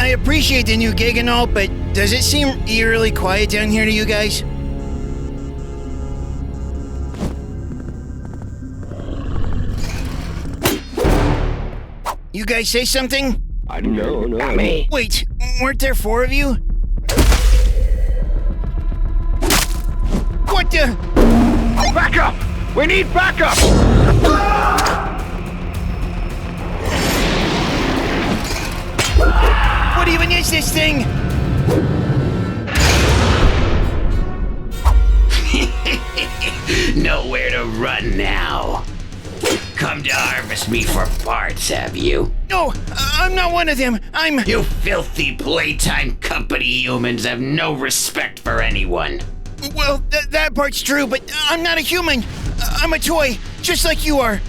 I appreciate the new gig and all, but does it seem eerily quiet down here to you guys? You guys say something? No. Me. Wait, weren't there 4 of you? What the? Back up! We need backup! What even is this thing? Nowhere to run now. Come to harvest me for parts, have you? No, I'm not one of them. I'm... You filthy Playtime Company humans have no respect for anyone. Well, that part's true, but I'm not a human. I'm a toy, just like you are,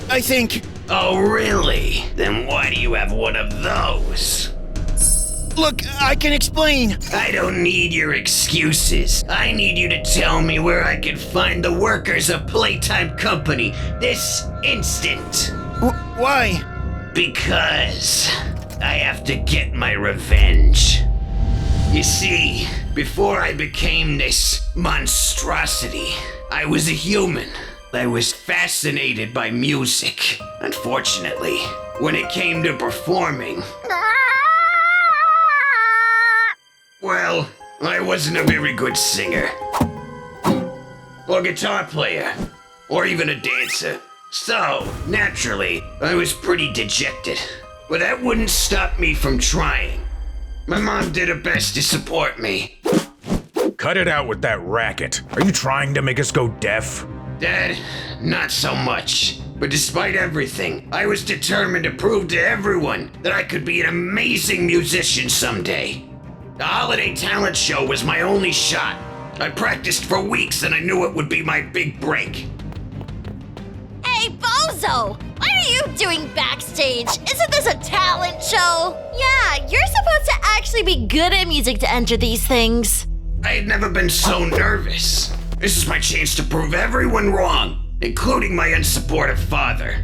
I think. Oh, really? Then why do you have one of those? Look, I can explain. I don't need your excuses. I need you to tell me where I can find the workers of Playtime Company this instant. Why? Because I have to get my revenge. You see, before I became this monstrosity, I was a human. I was fascinated by music. Unfortunately, when it came to performing, well, I wasn't a very good singer, or guitar player, or even a dancer. So, naturally, I was pretty dejected. But that wouldn't stop me from trying. My mom did her best to support me. Cut it out with that racket. Are you trying to make us go deaf? Dad, not so much. But despite everything, I was determined to prove to everyone that I could be an amazing musician someday. The holiday talent show was my only shot. I practiced for weeks and I knew it would be my big break. Hey, Bozo! What are you doing backstage? Isn't this a talent show? Yeah, you're supposed to actually be good at music to enter these things. I had never been so nervous. This is my chance to prove everyone wrong, including my unsupportive father.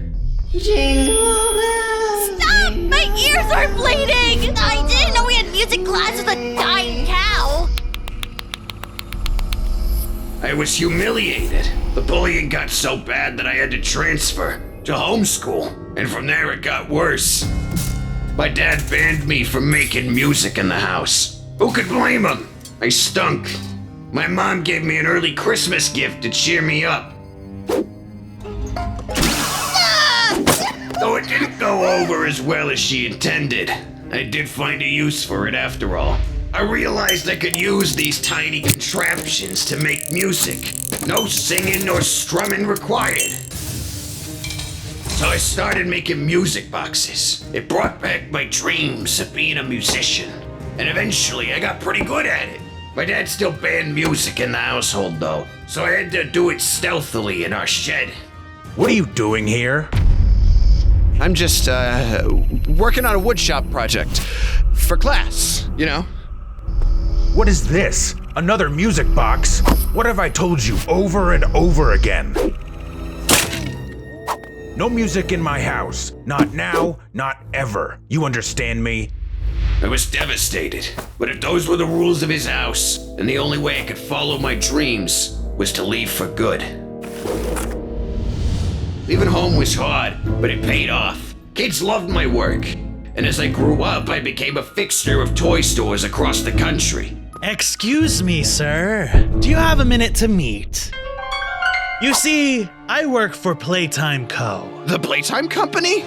Stop! My ears are bleeding! I didn't know we had music class with a dying cow. I was humiliated. The bullying got so bad that I had to transfer to homeschool, and from there it got worse. My dad banned me from making music in the house. Who could blame him? I stunk. My mom gave me an early Christmas gift to cheer me up. Though it didn't go over as well as she intended, I did find a use for it after all. I realized I could use these tiny contraptions to make music. No singing nor strumming required. So I started making music boxes. It brought back my dreams of being a musician. And eventually I got pretty good at it. My dad still banned music in the household though, so I had to do it stealthily in our shed. What are you doing here? I'm just, working on a woodshop project. For class, you know? What is this? Another music box? What have I told you over and over again? No music in my house. Not now, not ever. You understand me? I was devastated, but if those were the rules of his house, and the only way I could follow my dreams was to leave for good. Leaving home was hard, but it paid off. Kids loved my work, and as I grew up, I became a fixture of toy stores across the country. Excuse me, sir. Do you have a minute to meet? You see, I work for Playtime Co. The Playtime Company?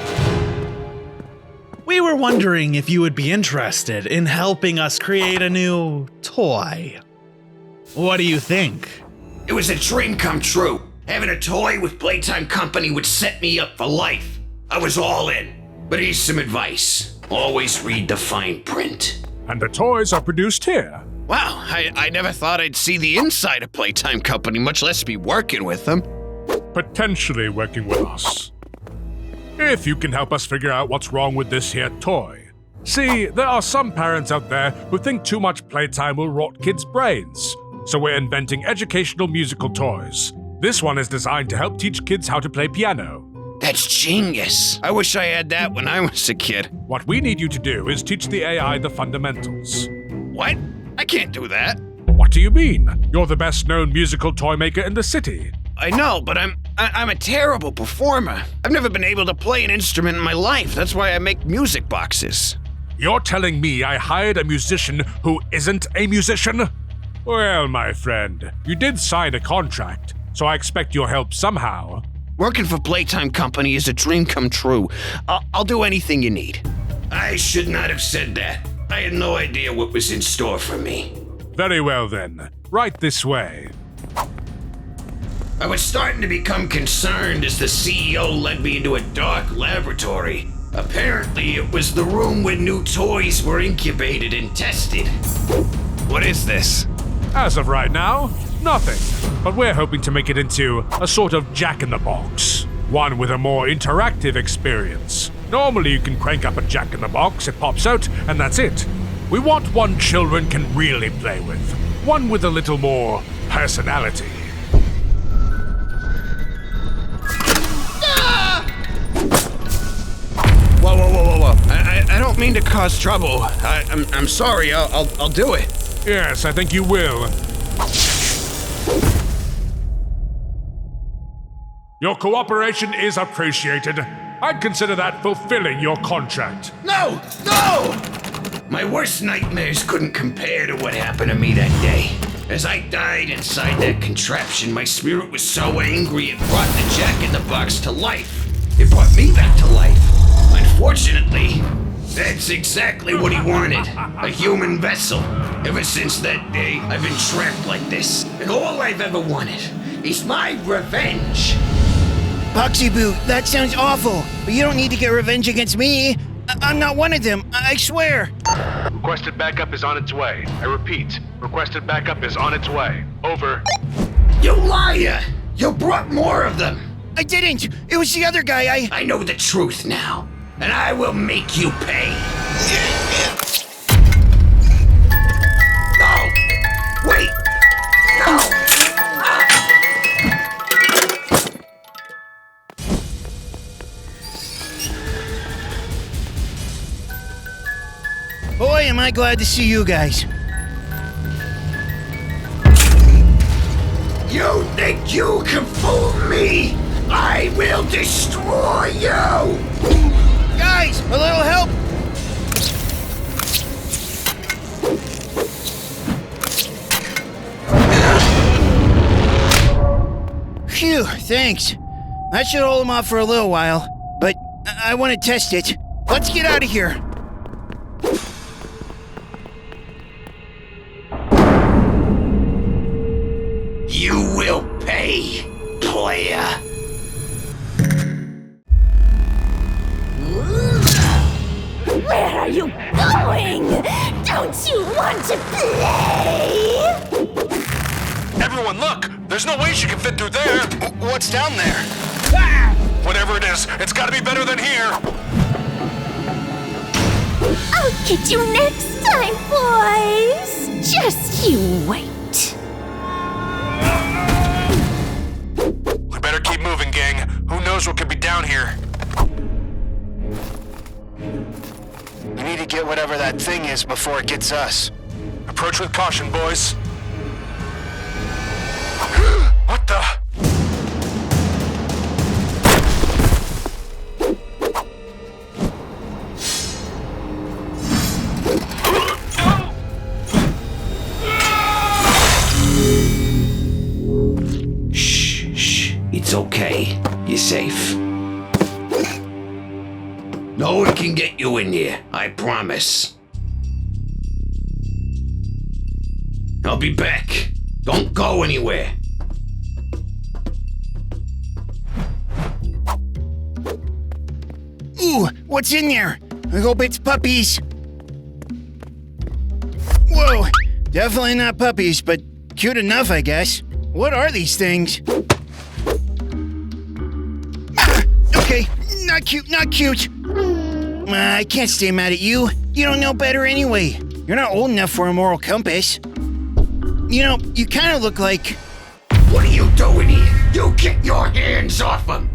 We were wondering if you would be interested in helping us create a new toy. What do you think? It was a dream come true. Having a toy with Playtime Company would set me up for life. I was all in. But here's some advice. Always read the fine print. And the toys are produced here. Wow, I never thought I'd see the inside of Playtime Company, much less be working with them. Potentially working with us. If you can help us figure out what's wrong with this here toy. See, there are some parents out there who think too much playtime will rot kids' brains. So we're inventing educational musical toys. This one is designed to help teach kids how to play piano. That's genius. I wish I had that when I was a kid. What we need you to do is teach the AI the fundamentals. What? I can't do that. What do you mean? You're the best-known musical toy maker in the city. I know, but I'm a terrible performer. I've never been able to play an instrument in my life. That's why I make music boxes. You're telling me I hired a musician who isn't a musician? Well, my friend, you did sign a contract, so I expect your help somehow. Working for Playtime Company is a dream come true. I'll do anything you need. I should not have said that. I had no idea what was in store for me. Very well then. Right this way. I was starting to become concerned as the CEO led me into a dark laboratory. Apparently, it was the room where new toys were incubated and tested. What is this? As of right now, nothing. But we're hoping to make it into a sort of jack-in-the-box. One with a more interactive experience. Normally you can crank up a jack-in-the-box, it pops out, and that's it. We want one children can really play with. One with a little more personality. Whoa. I don't mean to cause trouble. I'm sorry. I'll do it. Yes, I think you will. Your cooperation is appreciated. I'd consider that fulfilling your contract. No! My worst nightmares couldn't compare to what happened to me that day. As I died inside that contraption, my spirit was so angry it brought the jack-in-the-box to life. It brought me back to life. Unfortunately, that's exactly what he wanted. A human vessel. Ever since that day, I've been trapped like this. And all I've ever wanted is my revenge. Boxy Boo, that sounds awful, but you don't need to get revenge against me. I'm not one of them, I swear. Requested backup is on its way. I repeat, requested backup is on its way. Over. You liar! You brought more of them! I didn't! It was the other guy, I know the truth now, and I will make you pay. No! Wait! No! Boy, am I glad to see you guys. You think you can fool me? I will destroy you! Guys, a little help! Phew, thanks. That should hold him off for a little while, but I want to test it. Let's get out of here. You will pay, player. Where are you going? Don't you want to play? Everyone, look! There's no way she can fit through there! What's down there? Whatever it is, it's gotta be better than here! I'll get you next time, boys. Just you wait. We better keep moving, gang. Who knows what could be down here? We need to get whatever that thing is before it gets us. Approach with caution, boys. What the? Shh. It's okay. You're safe. No one can get you in here, I promise. I'll be back. Don't go anywhere. Ooh, what's in there? I hope it's puppies. Whoa, definitely not puppies, but cute enough, I guess. What are these things? Okay, not cute. I can't stay mad at you. You don't know better anyway. You're not old enough for a moral compass. You know, you kind of look like... What are you doing here? You get your hands off him!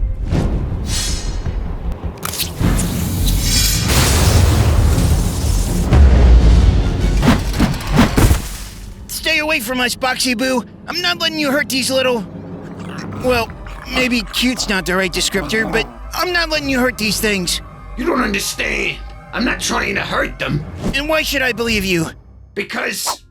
away from us, Boxy Boo. I'm not letting you hurt these little... Well, maybe cute's not the right descriptor, but I'm not letting you hurt these things. You don't understand. I'm not trying to hurt them. And why should I believe you? Because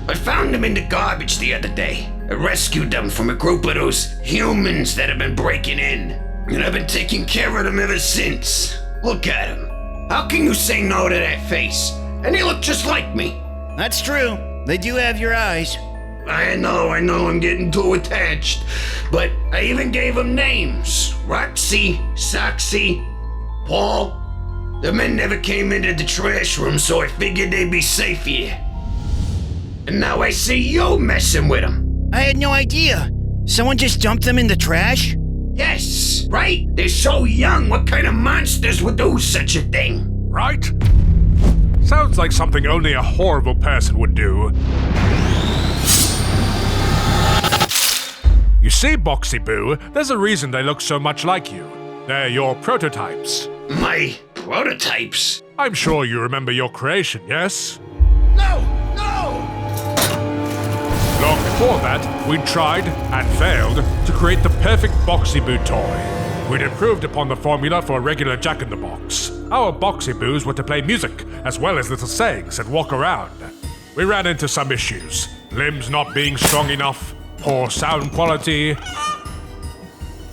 I found them in the garbage the other day. I rescued them from a group of those humans that have been breaking in. And I've been taking care of them ever since. Look at them. How can you say no to that face? And they look just like me. That's true. They do have your eyes. I know I'm getting too attached. But I even gave them names. Roxy, Soxy, Paul. The men never came into the trash room, so I figured they'd be safe here. And now I see you messing with them. I had no idea. Someone just dumped them in the trash? Yes, right? They're so young, what kind of monsters would do such a thing? Right? Sounds like something only a horrible person would do. You see, Boxy Boo, there's a reason they look so much like you. They're your prototypes. My prototypes? I'm sure you remember your creation, yes? No! Long before that, we'd tried, and failed, to create the perfect Boxy Boo toy. We'd improved upon the formula for a regular Jack-in-the-Box. Our Boxy Boos were to play music, as well as little sayings and walk around. We ran into some issues. Limbs not being strong enough, poor sound quality.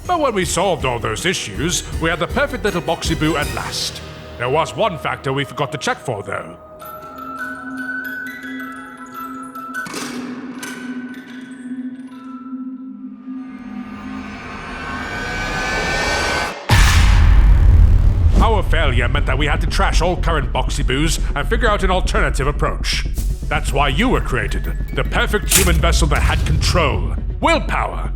But when we solved all those issues, we had the perfect little Boxy Boo at last. There was one factor we forgot to check for, though. Our failure meant that we had to trash all current Boxy Boos and figure out an alternative approach. That's why you were created, the perfect human vessel that had control, willpower.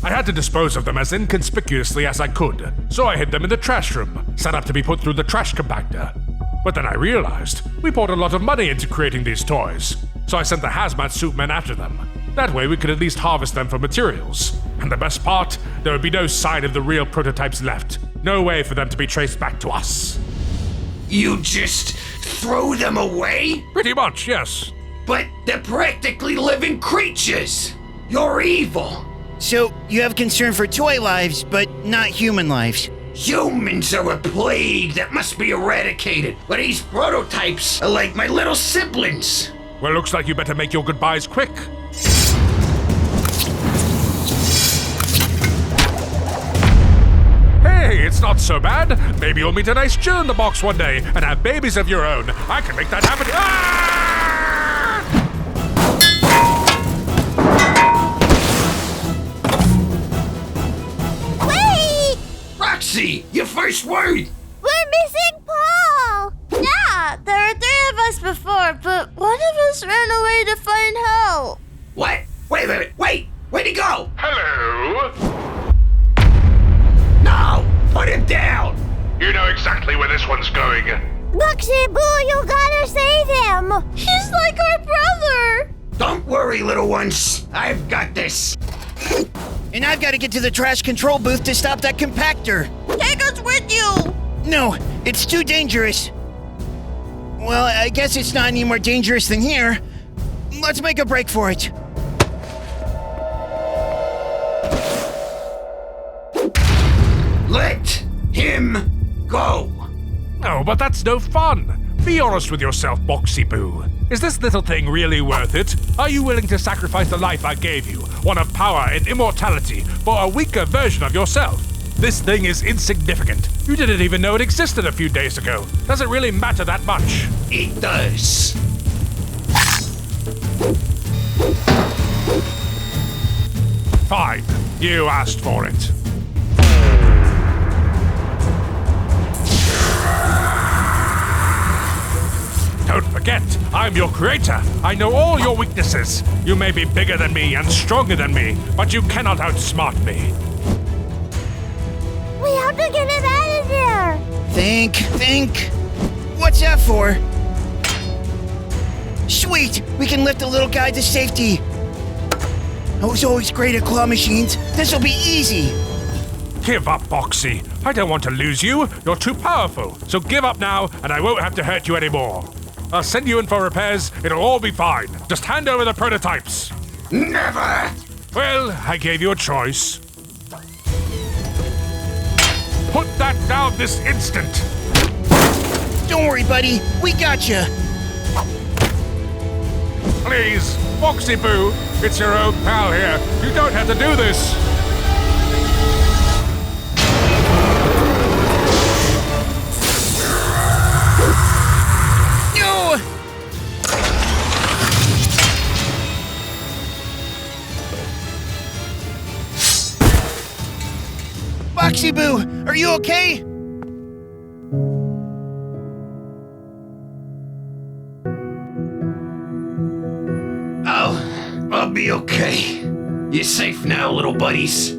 I had to dispose of them as inconspicuously as I could, so I hid them in the trash room, set up to be put through the trash compactor. But then I realized we poured a lot of money into creating these toys, so I sent the hazmat suit men after them. That way we could at least harvest them for materials. And the best part, there would be no sign of the real prototypes left. No way for them to be traced back to us. You just throw them away? Pretty much, yes. But they're practically living creatures. You're evil. So, you have concern for toy lives, but not human lives. Humans are a plague that must be eradicated. But these prototypes are like my little siblings. Well, looks like you better make your goodbyes quick. Hey, it's not so bad. Maybe you'll meet a nice Jill in the box one day and have babies of your own. I can make that happen. Wait! Roxy, your first word. We're missing Paul! Yeah, there were 3 of us before, but one of us ran away to find help. What? Wait! Where'd he go? Hello? No! Put him down! You know exactly where this one's going. Boxy Boo, you gotta save him! He's like our brother! Don't worry, little ones. I've got this. And I've got to get to the trash control booth to stop that compactor. Take us with you! No, it's too dangerous. Well, I guess it's not any more dangerous than here. Let's make a break for it. Let him go. Oh, but that's no fun. Be honest with yourself, Boxy Boo. Is this little thing really worth it? Are you willing to sacrifice the life I gave you, one of power and immortality, for a weaker version of yourself? This thing is insignificant. You didn't even know it existed a few days ago. Does it really matter that much? It does. Fine. You asked for it. Don't forget, I'm your creator. I know all your weaknesses. You may be bigger than me and stronger than me, but you cannot outsmart me. We have to get him out of there! Think. What's that for? Sweet! We can lift the little guy to safety. I was always great at claw machines. This'll be easy. Give up, Boxy. I don't want to lose you. You're too powerful. So give up now, and I won't have to hurt you anymore. I'll send you in for repairs. It'll all be fine. Just hand over the prototypes. Never! Well, I gave you a choice. Put that down this instant. Don't worry, buddy. We got you. Please, Boxy Boo, it's your old pal here. You don't have to do this. No! Boxy Boo, are you okay? I'll be okay. You safe now, little buddies?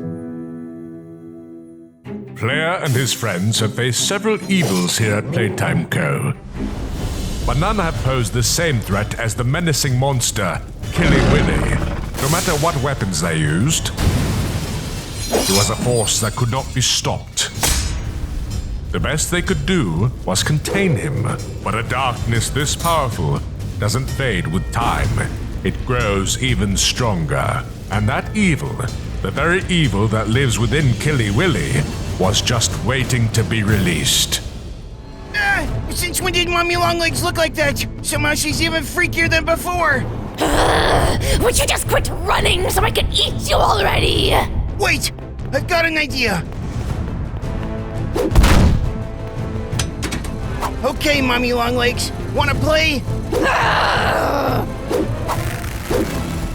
Player and his friends have faced several evils here at Playtime Co. But none have posed the same threat as the menacing monster, Killy Willy. No matter what weapons they used, he was a force that could not be stopped. The best they could do was contain him, but a darkness this powerful doesn't fade with time. It grows even stronger. And that evil, the very evil that lives within Killy Willy, was just waiting to be released. Since when did Mommy Longlegs look like that? Somehow she's even freakier than before. Would you just quit running so I can eat you already? Wait, I've got an idea. Okay, Mommy Longlegs, wanna play?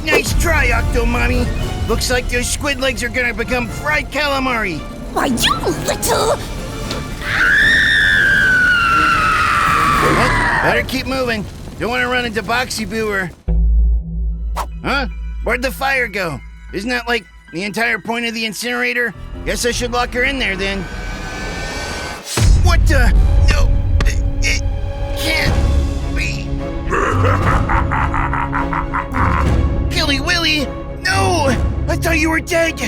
Nice try, Octo Mommy. Looks like those squid legs are gonna become fried calamari. Why, you little... Well, better keep moving. Don't want to run into Boxy Boo or... Huh? Where'd the fire go? Isn't that like the entire point of the incinerator? Guess I should lock her in there then. What the? No, it can't be. Killy Willy! No! I thought you were dead!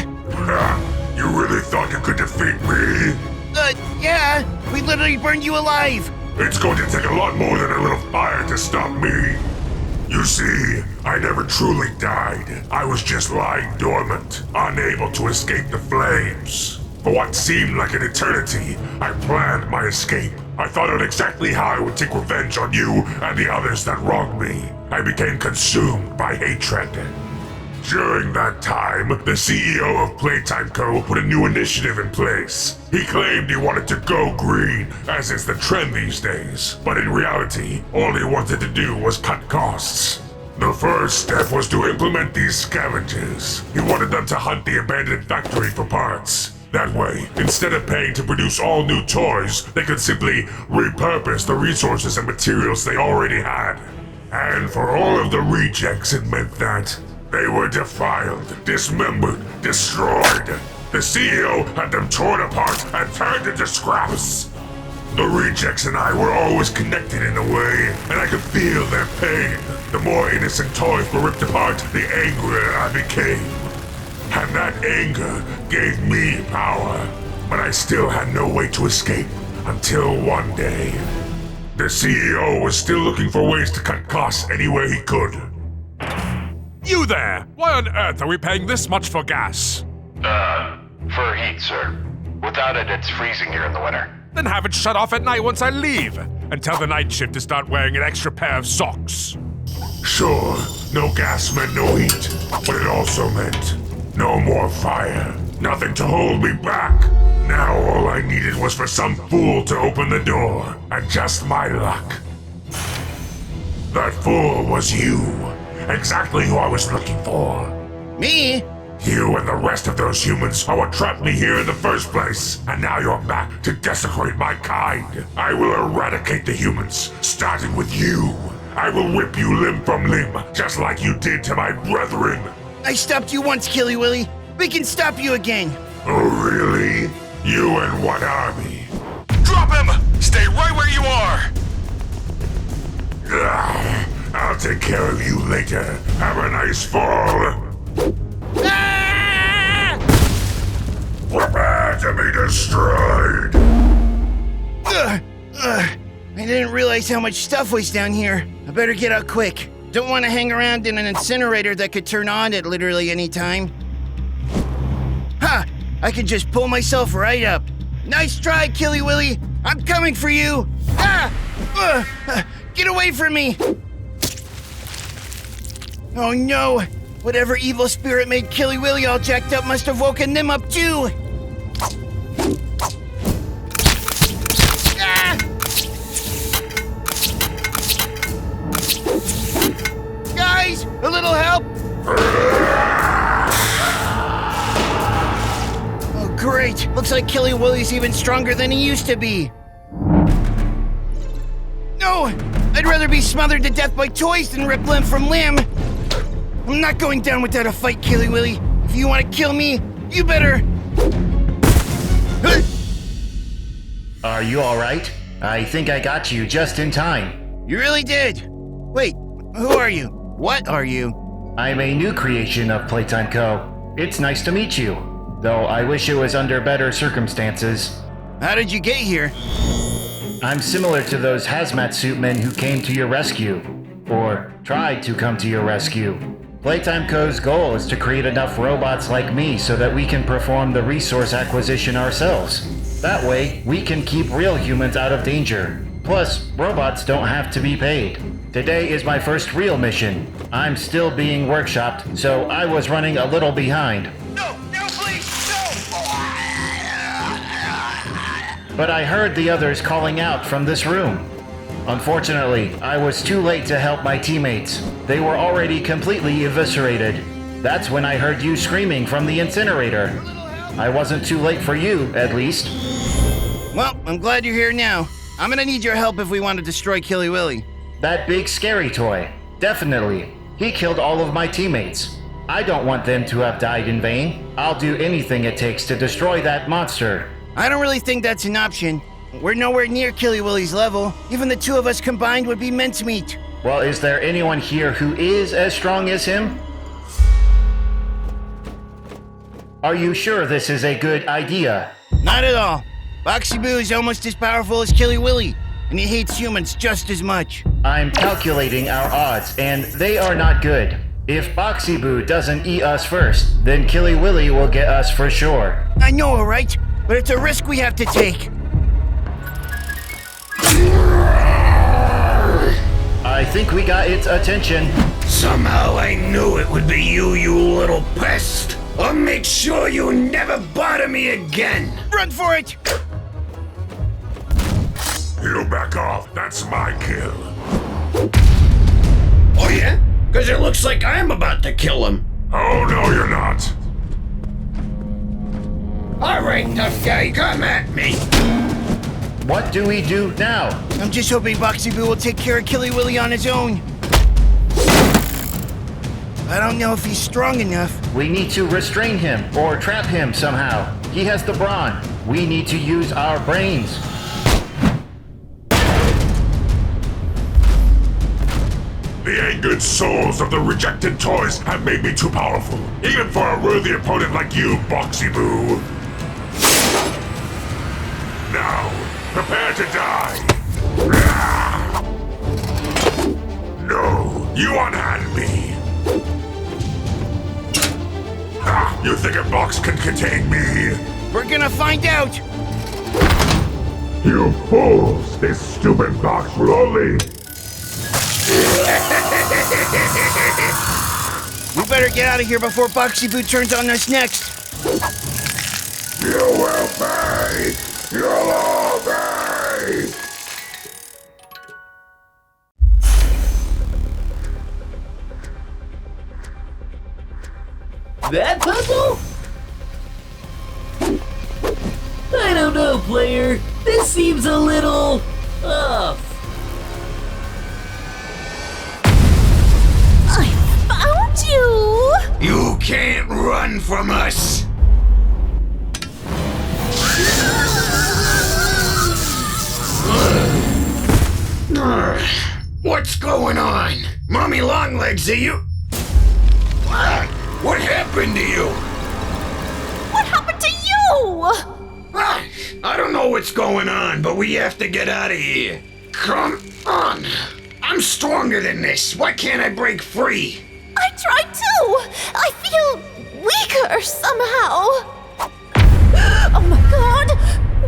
You really thought you could defeat me? Yeah. We literally burned you alive. It's going to take a lot more than a little fire to stop me. You see, I never truly died. I was just lying dormant, unable to escape the flames. For what seemed like an eternity, I planned my escape. I thought out exactly how I would take revenge on you and the others that wronged me. I became consumed by hatred. During that time, the CEO of Playtime Co. put a new initiative in place. He claimed he wanted to go green, as is the trend these days. But in reality, all he wanted to do was cut costs. The first step was to implement these scavengers. He wanted them to hunt the abandoned factory for parts. That way, instead of paying to produce all new toys, they could simply repurpose the resources and materials they already had. And for all of the rejects, it meant that they were defiled, dismembered, destroyed. The CEO had them torn apart and turned into scraps. The rejects and I were always connected in a way, and I could feel their pain. The more innocent toys were ripped apart, the angrier I became. And that anger gave me power. But I still had no way to escape, until one day. The CEO was still looking for ways to cut costs any way he could. You there! Why on earth are we paying this much for gas? For heat, sir. Without it, it's freezing here in the winter. Then have it shut off at night once I leave, and tell the night shift to start wearing an extra pair of socks. Sure, no gas meant no heat, but it also meant no more fire. Nothing to hold me back. Now all I needed was for some fool to open the door, and just my luck. That fool was you. Exactly who I was looking for. Me? You and the rest of those humans are what trapped me here in the first place, and now you're back to desecrate my kind. I will eradicate the humans, starting with you. I will rip you limb from limb, just like you did to my brethren. I stopped you once, Killy Willy. We can stop you again. Oh, really? You and what army? Drop him! Stay right where you are! I'll take care of you later. Have a nice fall. Ah! Prepare to be destroyed. I I didn't realize how much stuff was down here. I better get out quick. Don't want to hang around in an incinerator that could turn on at literally any time. Ha! I can just pull myself right up. Nice try, Killy Willy. I'm coming for you. Ah! Get away from me! Oh no! Whatever evil spirit made Killy Willy all jacked up must have woken them up too! Ah! Guys, a little help! Oh great! Looks like Killy Willy's even stronger than he used to be. No! I'd rather be smothered to death by toys than ripped limb from limb! I'm not going down without a fight, Killy Willy. If you want to kill me, you better... Are you alright? I think I got you just in time. You really did. Wait, who are you? What are you? I'm a new creation of Playtime Co. It's nice to meet you, though I wish it was under better circumstances. How did you get here? I'm similar to those hazmat suit men who came to your rescue, or tried to come to your rescue. Playtime Co.'s goal is to create enough robots like me so that we can perform the resource acquisition ourselves. That way, we can keep real humans out of danger. Plus, robots don't have to be paid. Today is my first real mission. I'm still being workshopped, so I was running a little behind. No, please, no! But I heard the others calling out from this room. Unfortunately, I was too late to help my teammates. They were already completely eviscerated. That's when I heard you screaming from the incinerator. I wasn't too late for you, at least. Well, I'm glad you're here now. I'm gonna need your help if we want to destroy Killy Willy. That big scary toy. Definitely. He killed all of my teammates. I don't want them to have died in vain. I'll do anything it takes to destroy that monster. I don't really think that's an option. We're nowhere near Killy Willy's level. Even the two of us combined would be mincemeat. Well, is there anyone here who is as strong as him? Are you sure this is a good idea? Not at all. BOXY Boo is almost as powerful as Killy Willy, and he hates humans just as much. I'm calculating our odds, and they are not good. If BOXY Boo doesn't eat us first, then Killy Willy will get us for sure. I know, alright? But it's a risk we have to take. I think we got its attention. Somehow I knew it would be you, you little pest. I'll make sure you never bother me again. Run for it! You back off. That's my kill. Oh yeah? Because it looks like I'm about to kill him. Oh, no, you're not. Alright, tough guy, come at me. What do we do now? I'm just hoping BOXY Boo will take care of Killy Willy on his own. I don't know if he's strong enough. We need to restrain him or trap him somehow. He has the brawn. We need to use our brains. The angered souls of the rejected toys have made me too powerful, even for a worthy opponent like you, BOXY Boo. Now, prepare to die. No, you unhand me. You think a box can contain me? We're gonna find out! You fools! This stupid box will only... We better get out of here before BOXY Boo turns on us next. You will pay! You'll all pay! That puzzle? I don't know, player. This seems a little off. I found you! You can't run from us. What's going on? Mommy Longlegs, are you? What happened to you? What happened to you? I don't know what's going on, but we have to get out of here. come on. I'm stronger than this. Why can't I break free? I tried too! I feel weaker somehow. Oh my god!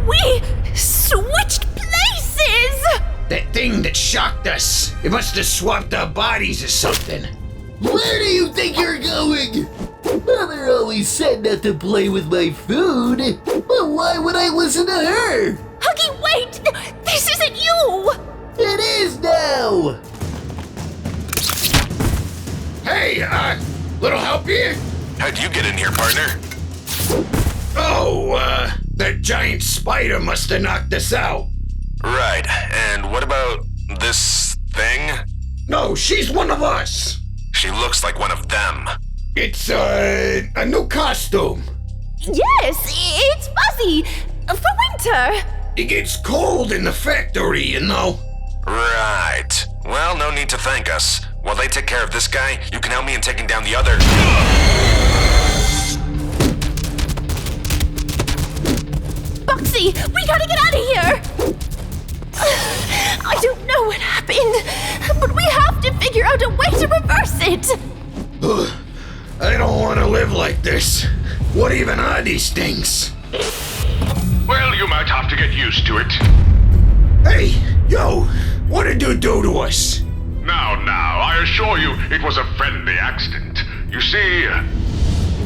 We switched places! That thing that shocked us. It must have swapped our bodies or something. Where do you think you're going? Mother always said not to play with my food, but why would I listen to her? Huggy, wait! This isn't you! It is now! Hey, little help here? How'd you get in here, partner? Oh, that giant spider must have knocked us out. Right, and what about this thing? No, she's one of us. She looks like one of them. It's, a new costume. Yes, it's fuzzy. For winter. It gets cold in the factory, you know. Right. Well, no need to thank us. While they take care of this guy, you can help me in taking down the other. BOXY, we gotta get out of here! I don't know what happened, but we have to figure out a way to reverse it! I don't want to live like this. What even are these things? Well, you might have to get used to it. Hey, yo, what did you do to us? Now, I assure you it was a friendly accident. You see,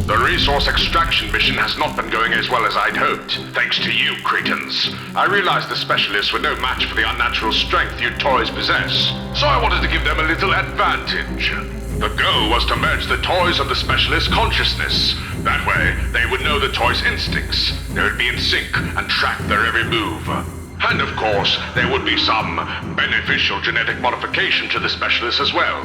the resource extraction mission has not been going as well as I'd hoped, thanks to you, cretins. I realized the specialists were no match for the unnatural strength you toys possess, so I wanted to give them a little advantage. The goal was to merge the toys and the specialist's consciousness. That way, they would know the toys' instincts. They would be in sync and track their every move. And of course, there would be some beneficial genetic modification to the specialist as well.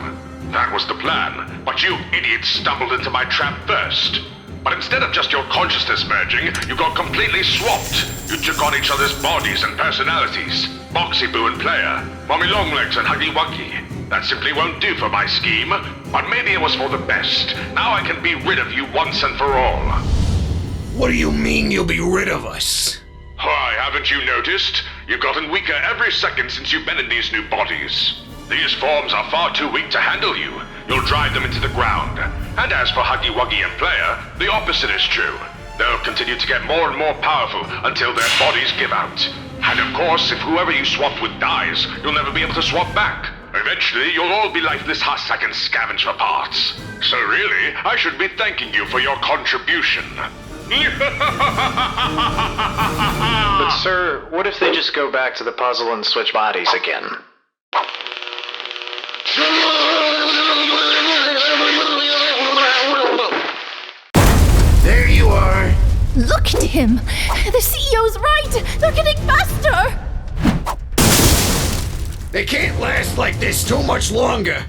That was the plan, but you idiots stumbled into my trap first. But instead of just your consciousness merging, you got completely swapped. You took on each other's bodies and personalities. BOXY Boo and Player, Mommy Longlegs and Huggy Wuggy. That simply won't do for my scheme, but maybe it was for the best. Now I can be rid of you once and for all. What do you mean you'll be rid of us? Why, haven't you noticed? You've gotten weaker every second since you've been in these new bodies. These forms are far too weak to handle you. You'll drive them into the ground. And as for Huggy Wuggy and Player, the opposite is true. They'll continue to get more and more powerful until their bodies give out. And of course, if whoever you swapped with dies, you'll never be able to swap back. Eventually, you'll all be lifeless husks that can scavenge for parts. So really, I should be thanking you for your contribution. But sir, what if they just go back to the puzzle and switch bodies again? There you are. Look at him! The CEO's right! They're getting faster! They can't last like this too much longer.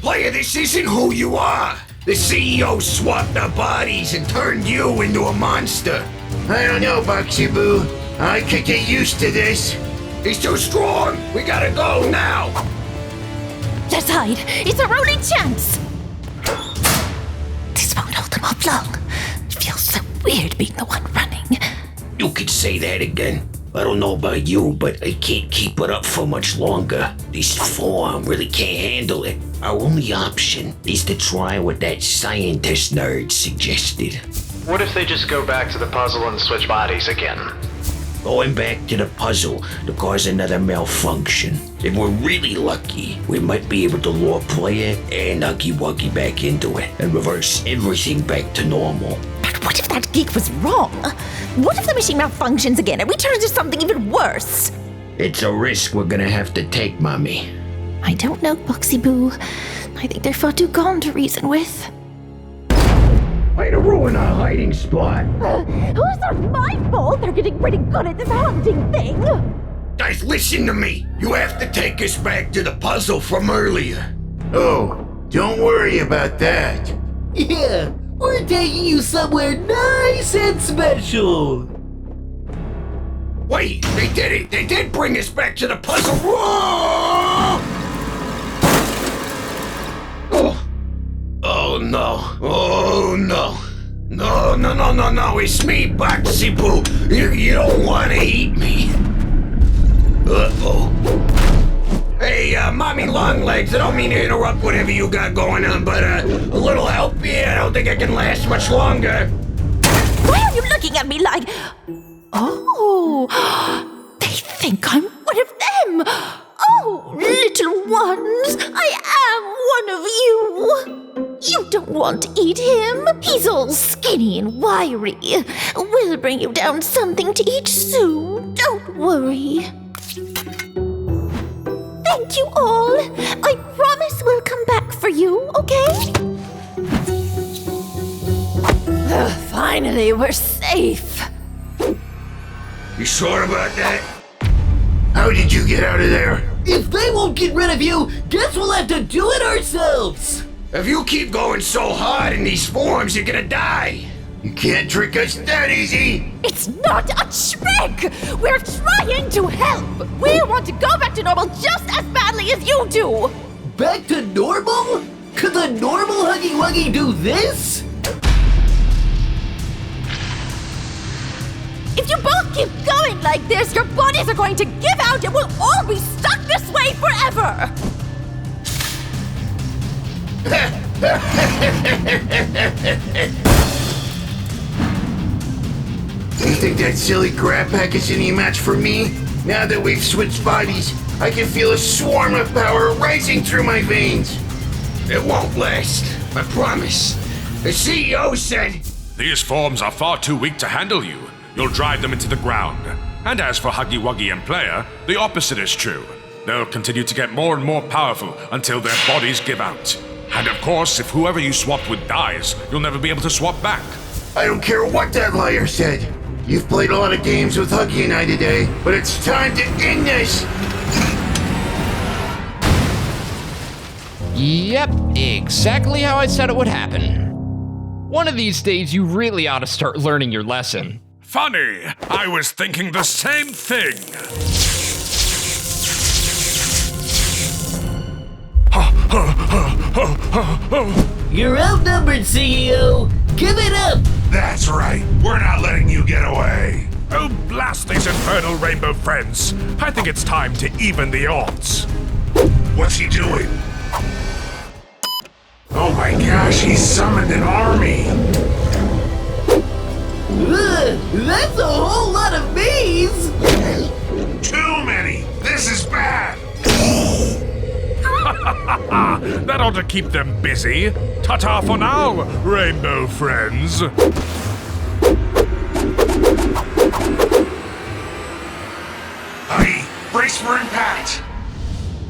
Player, this isn't who you are. The CEO swapped our bodies and turned you into a monster. I don't know, BOXY Boo. I could get used to this. He's too strong. We gotta go now. Let's hide. It's our only chance. This won't hold him off long. It feels so weird being the one running. You could say that again. I don't know about you, but I can't keep it up for much longer. This form really can't handle it. Our only option is to try what that scientist nerd suggested. What if they just go back to the puzzle and switch bodies again? Going back to the puzzle to cause another malfunction. If we're really lucky, we might be able to lure Player and Huggy Wuggy back into it and reverse everything back to normal. But what if that geek was wrong? What if the machine malfunctions again and we turn into something even worse? It's a risk we're gonna have to take, Mommy. I don't know, BOXY Boo. I think they're far too gone to reason with. Way to ruin our hiding spot. Who's our my fault? They're getting pretty good at this hunting thing. Guys, listen to me. You have to take us back to the puzzle from earlier. Oh, don't worry about that. Yeah, we're taking you somewhere nice and special. Wait, they did it. They did bring us back to the puzzle. Whoa! Oh no. Oh no. No, it's me, Boxy Boo. You don't want to eat me. Uh-oh. Hey, Mommy Longlegs, I don't mean to interrupt whatever you got going on, but a little help here? I don't think I can last much longer. Why are you looking at me like... Oh, they think I'm one of them. Oh, little ones, I am one of you. You don't want to eat him. He's all skinny and wiry. We'll bring you down something to eat soon. Don't worry. Thank you all. I promise we'll come back for you, okay? Finally, we're safe. You sure about that? How did you get out of there? If they won't get rid of you, guess we'll have to do it ourselves! If you keep going so hard in these forms, you're gonna die. You can't trick us that easy. It's not a trick! We're trying to help! We want to go back to normal just as badly as you do! Back to normal? Could the normal Huggy Wuggy do this? If you both keep going like this, your bodies are going to give out and we'll all be stuck this way forever! You think that silly grab pack is any match for me? Now that we've switched bodies, I can feel a swarm of power rising through my veins. It won't last, I promise. The CEO said... These forms are far too weak to handle you. You'll drive them into the ground. And as for Huggy Wuggy and Player, the opposite is true. They'll continue to get more and more powerful until their bodies give out. And of course, if whoever you swapped with dies, you'll never be able to swap back. I don't care what that liar said. You've played a lot of games with Huggy and I today, but it's time to end this! Yep, exactly how I said it would happen. One of these days, you really ought to start learning your lesson. Funny, I was thinking the same thing. You're outnumbered, CEO! Give it up! That's right. We're not letting you get away. Oh, blast these infernal rainbow friends. I think it's time to even the odds. What's he doing? Oh my gosh, he's summoned an army. That's a whole lot of bees! Too many. This is bad. That ought to keep them busy. Ta-ta for now, rainbow friends. Huggy, brace for impact.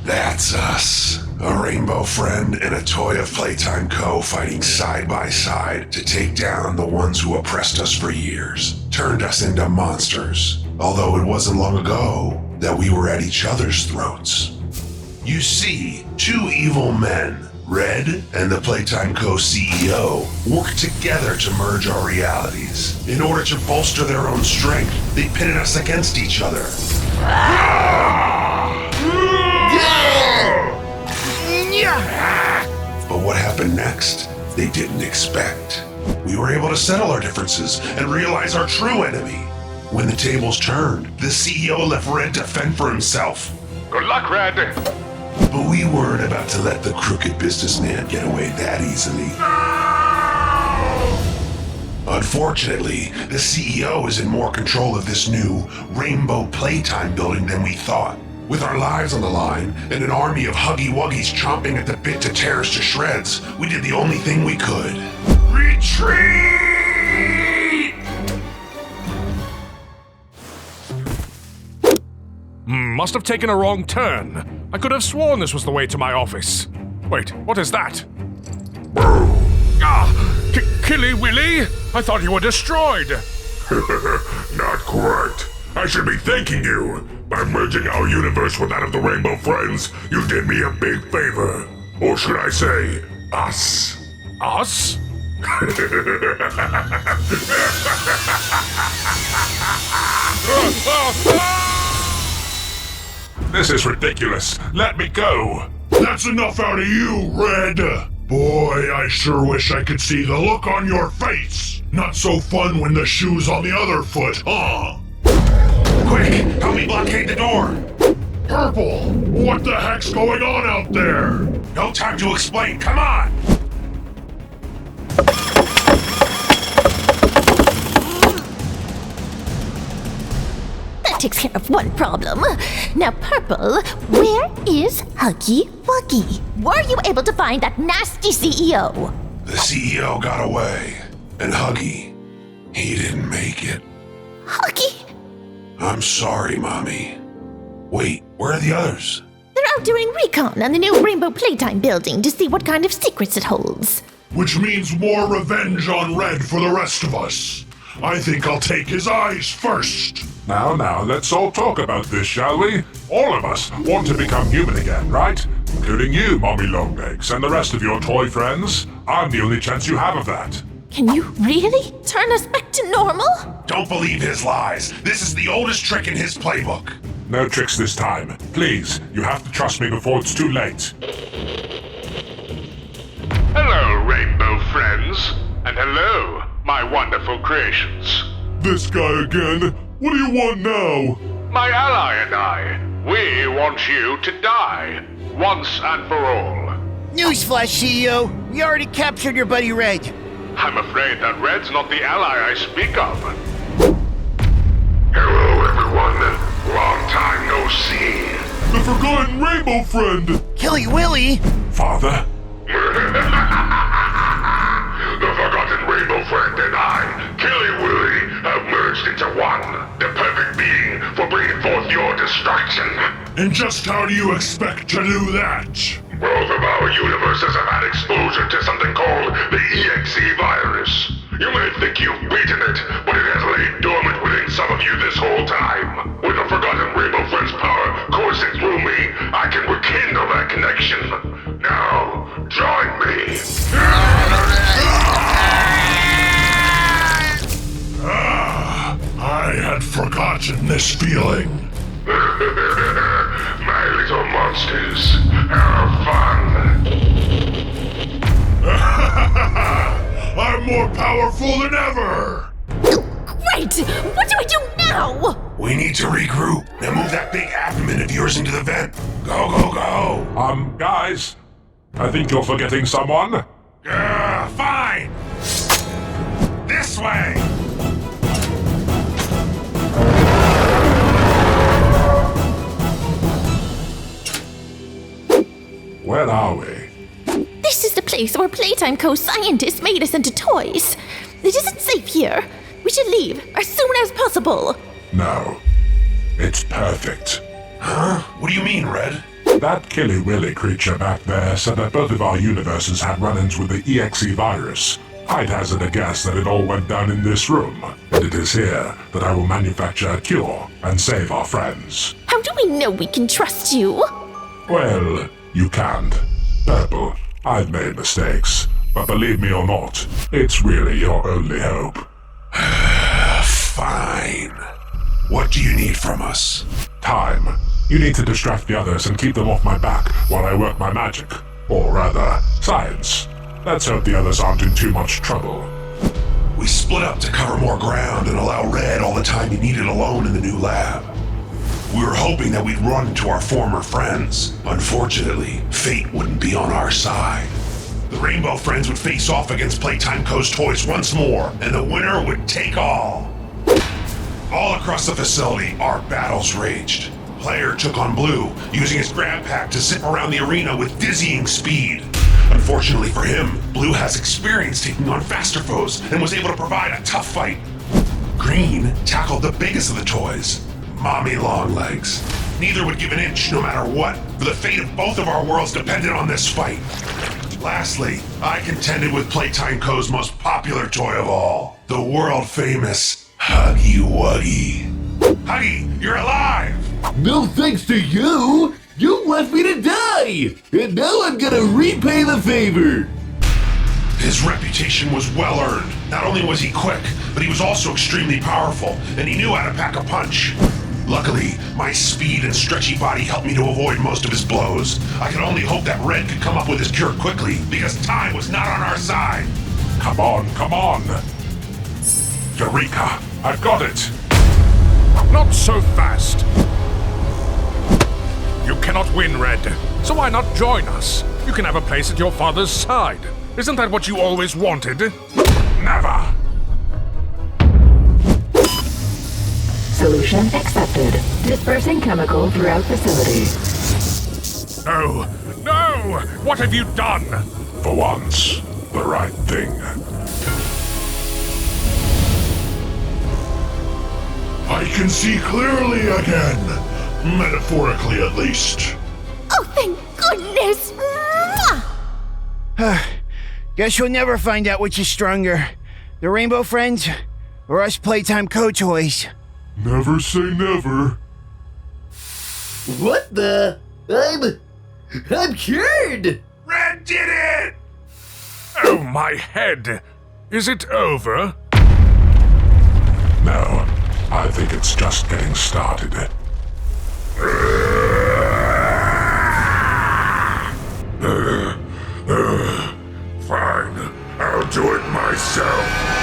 That's us. A rainbow friend and a toy of Playtime Co. fighting side by side to take down the ones who oppressed us for years, turned us into monsters. Although it wasn't long ago that we were at each other's throats. You see, two evil men, Red and the Playtime Co. CEO, worked together to merge our realities. In order to bolster their own strength, they pitted us against each other. But what happened next, they didn't expect. We were able to settle our differences and realize our true enemy. When the tables turned, the CEO left Red to fend for himself. Good luck, Red. But we weren't about to let the crooked businessman get away that easily. Unfortunately, the CEO is in more control of this new Rainbow Playtime building than we thought. With our lives on the line and an army of Huggy Wuggies chomping at the bit to tear us to shreds, we did the only thing we could. Retreat! Must have taken a wrong turn. I could have sworn this was the way to my office. Wait, what is that? Killy Willy? I thought you were destroyed. Not correct. I should be thanking you. By merging our universe with that of the Rainbow Friends, you did me a big favor. Or should I say, us. Us? This is ridiculous. Let me go. That's enough out of you, Red. Boy, I sure wish I could see the look on your face. Not so fun when the shoe's on the other foot, huh? Quick, help me blockade the door! Purple, what the heck's going on out there? No time to explain, come on! That takes care of one problem. Now, Purple, where is Huggy Wuggy? Were you able to find that nasty CEO? The CEO got away, and Huggy, he didn't make it. Huggy? I'm sorry, Mommy. Wait, where are the others? They're out doing recon on the new Rainbow Playtime building to see what kind of secrets it holds. Which means more revenge on Red for the rest of us. I think I'll take his eyes first. Now, let's all talk about this, shall we? All of us want to become human again, right? Including you, Mommy Longlegs, and the rest of your toy friends. I'm the only chance you have of that. Can you really turn us back to normal? Don't believe his lies. This is the oldest trick in his playbook. No tricks this time. Please, you have to trust me before it's too late. Hello, Rainbow friends. And hello, my wonderful creations. This guy again? What do you want now? My ally and I, we want you to die. Once and for all. Newsflash, CEO. We already captured your buddy Red. I'm afraid that Red's not the ally I speak of. Hello, everyone. Long time no see. The forgotten rainbow friend! Killy Willy? Father? The forgotten rainbow friend and I, Killy Willy, have merged into one. The perfect being for bringing forth your destruction. And just how do you expect to do that? Both of our universes have had exposure to something called the EXE virus. You may think you've beaten it, but it has laid dormant within some of you this whole time. With the forgotten Rainbow Friend's power coursing through me, I can rekindle that connection. Now, join me. I had forgotten this feeling. My little monsters, have fun. I'm more powerful than ever! Great! What do I do now? We need to regroup. Now move that big abdomen of yours into the vent. Go, go, go! Guys, I think you're forgetting someone. Fine! This way! Where are we? This is the place where Playtime Co. scientists made us into toys. It isn't safe here. We should leave as soon as possible. No. It's perfect. Huh? What do you mean, Red? That Killy Willy creature back there said that both of our universes had run-ins with the EXE virus. I'd hazard a guess that it all went down in this room. And it is here that I will manufacture a cure and save our friends. How do we know we can trust you? Well, you can't. Purple, I've made mistakes. But believe me or not, it's really your only hope. Fine. What do you need from us? Time. You need to distract the others and keep them off my back while I work my magic. Or rather, science. Let's hope the others aren't in too much trouble. We split up to cover more ground and allow Red all the time he needed alone in the new lab. We were hoping that we'd run into our former friends. Unfortunately, fate wouldn't be on our side. The Rainbow Friends would face off against Playtime Co.'s toys once more, and the winner would take all. All across the facility, our battles raged. Player took on Blue, using his grab pack to zip around the arena with dizzying speed. Unfortunately for him, Blue has experience taking on faster foes and was able to provide a tough fight. Green tackled the biggest of the toys, Mommy Longlegs. Neither would give an inch no matter what, for the fate of both of our worlds depended on this fight. Lastly, I contended with Playtime Co.'s most popular toy of all, the world-famous Huggy Wuggy. Huggy, you're alive! No thanks to you! You left me to die! And now I'm gonna repay the favor! His reputation was well earned. Not only was he quick, but he was also extremely powerful, and he knew how to pack a punch. Luckily, my speed and stretchy body helped me to avoid most of his blows. I could only hope that Red could come up with his cure quickly, because time was not on our side. Come on, come on! Eureka! I've got it! Not so fast! You cannot win, Red, so why not join us? You can have a place at your father's side. Isn't that what you always wanted? Never! Solution accepted. Dispersing chemical throughout facility. No! No! What have you done? For once, the right thing. I can see clearly again. Metaphorically, at least. Oh, thank goodness! Mwah! Guess we'll never find out which is stronger. The Rainbow Friends or us Playtime Co-Toys. Never say never. What the? I'm cured! Red did it! Oh, my head. Is it over? No, I think it's just getting started. Fine, I'll do it myself.